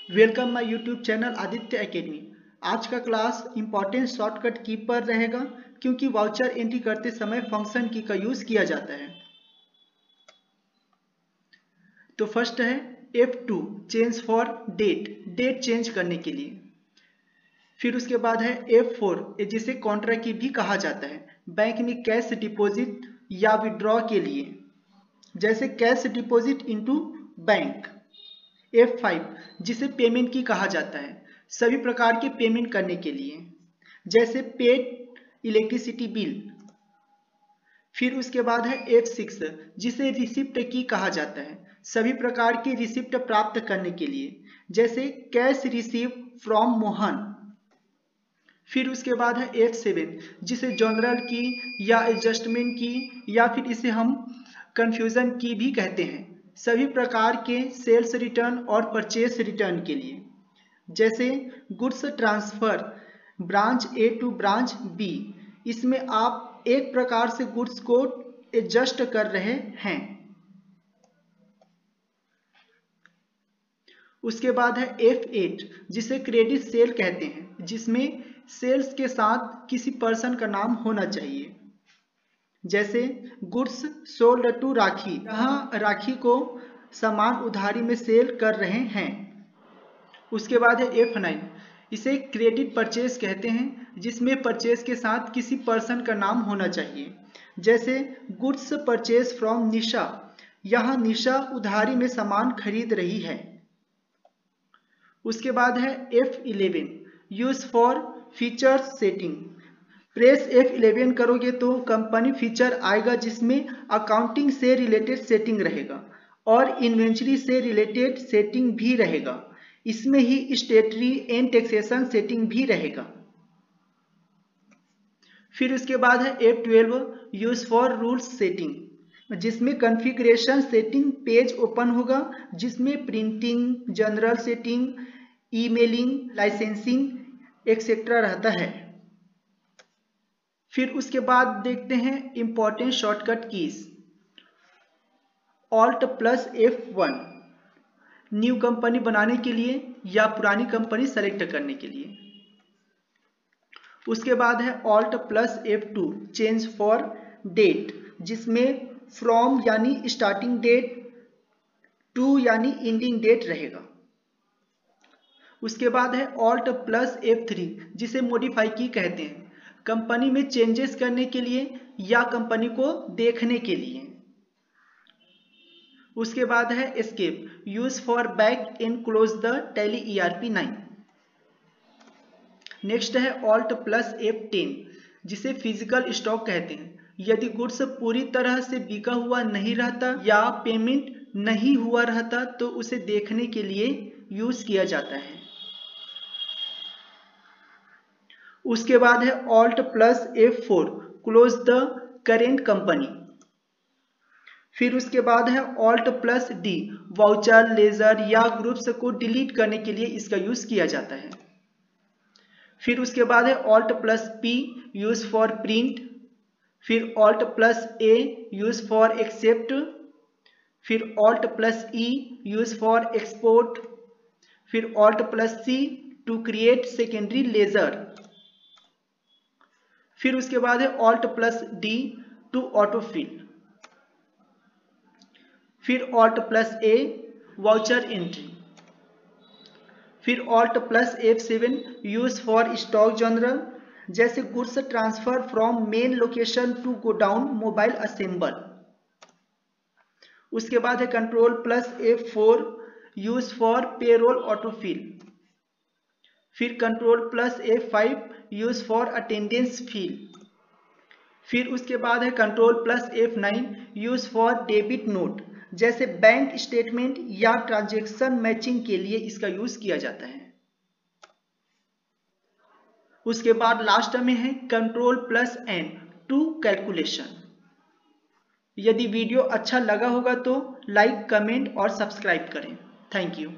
Welcome my YouTube channel Aditya academy. आज का class important shortcut की पर रहेगा क्योंकि वाउचर एंट्री करते समय फंक्शन की का यूज किया जाता है। तो फर्स्ट है F2 change for date change करने के लिए। फिर उसके बाद है F4 जिसे कॉन्ट्रा की भी कहा जाता है बैंक में कैश डिपॉजिट या विड्रॉ के लिए, जैसे cash deposit into bank. F5 जिसे पेमेंट की कहा जाता है सभी प्रकार के पेमेंट करने के लिए, जैसे पेड इलेक्ट्रिसिटी बिल। फिर उसके बाद है F6 जिसे रिसिप्ट की कहा जाता है सभी प्रकार की रिसिप्ट प्राप्त करने के लिए, जैसे कैश रिसीव फ्रॉम मोहन। फिर उसके बाद है F7 जिसे जनरल की या एडजस्टमेंट की या फिर इसे हम कंफ्यूजन की भी कहते हैं सभी प्रकार के सेल्स रिटर्न और परचेस रिटर्न के लिए, जैसे goods transfer branch A to branch B. इसमें आप एक प्रकार से गुड्स को एडजस्ट कर रहे हैं। उसके बाद है F8 जिसे क्रेडिट सेल कहते हैं, जिसमें सेल्स के साथ किसी पर्सन का नाम होना चाहिए, जैसे गुड्स सोल्ड टू राखी, यहाँ राखी को सामान उधारी में सेल कर रहे हैं। उसके बाद है F9 इसे क्रेडिट परचेस कहते हैं, जिसमें परचेस के साथ किसी पर्सन का नाम होना चाहिए, जैसे गुड्स परचेस फ्रॉम निशा, यहाँ निशा उधारी में सामान खरीद रही है। उसके बाद है F11 use for feature setting. Press F11 करोगे तो कंपनी फीचर आएगा जिसमें अकाउंटिंग से रिलेटेड सेटिंग रहेगा और इन्वेंट्री से रिलेटेड सेटिंग भी रहेगा। इसमें ही स्टेटरी एंड टैक्सेशन सेटिंग भी रहेगा। फिर उसके बाद है F12 use for rules setting, जिसमें कॉन्फ़िगरेशन सेटिंग पेज ओपन होगा, जिसमें printing, general setting, emailing, licensing etcetera रहता है। फिर उसके बाद देखते हैं important shortcut keys. Alt plus F1 new company बनाने के लिए या पुरानी कंपनी सेलेक्ट करने के लिए। उसके बाद है Alt plus F2 change for date, जिसमें फ्रॉम यानी स्टार्टिंग डेट, टू यानी एंडिंग डेट रहेगा। उसके बाद है Alt प्लस F3 जिसे मॉडिफाई की कहते हैं, कंपनी में चेंजेस करने के लिए या कंपनी को देखने के लिए। उसके बाद है escape use for back and close the tally ERP9। Next है Alt प्लस F10 जिसे फिजिकल स्टॉक कहते हैं, यदि गुड्स पूरी तरह से बिका हुआ नहीं रहता या पेमेंट नहीं हुआ रहता तो उसे देखने के लिए यूज किया जाता है। उसके बाद है Alt plus F4 close the current company. फिर उसके बाद है Alt plus D voucher, ledger या ग्रुप्स को डिलीट करने के लिए इसका यूज किया जाता है। फिर उसके बाद है Alt plus P use for print. फिर Alt plus A use for accept. फिर Alt plus E use for export. फिर Alt plus C to create secondary ledger. फिर उसके बाद है Alt plus D to autofill. फिर Alt plus A voucher entry. फिर Alt plus F7 use for stock general, जैसे goods transfer from main location to godown mobile assemble. उसके बाद है control plus F4 use for payroll autofill. फिर control plus F5 use for attendance fill. फिर उसके बाद है control plus F9 use for debit note, जैसे बैंक स्टेटमेंट या ट्रांजैक्शन मैचिंग के लिए इसका यूज किया जाता है। उसके बाद लास्ट में है control plus N to calculation. यदि वीडियो अच्छा लगा होगा तो लाइक, कमेंट और सब्सक्राइब करें। Thank you.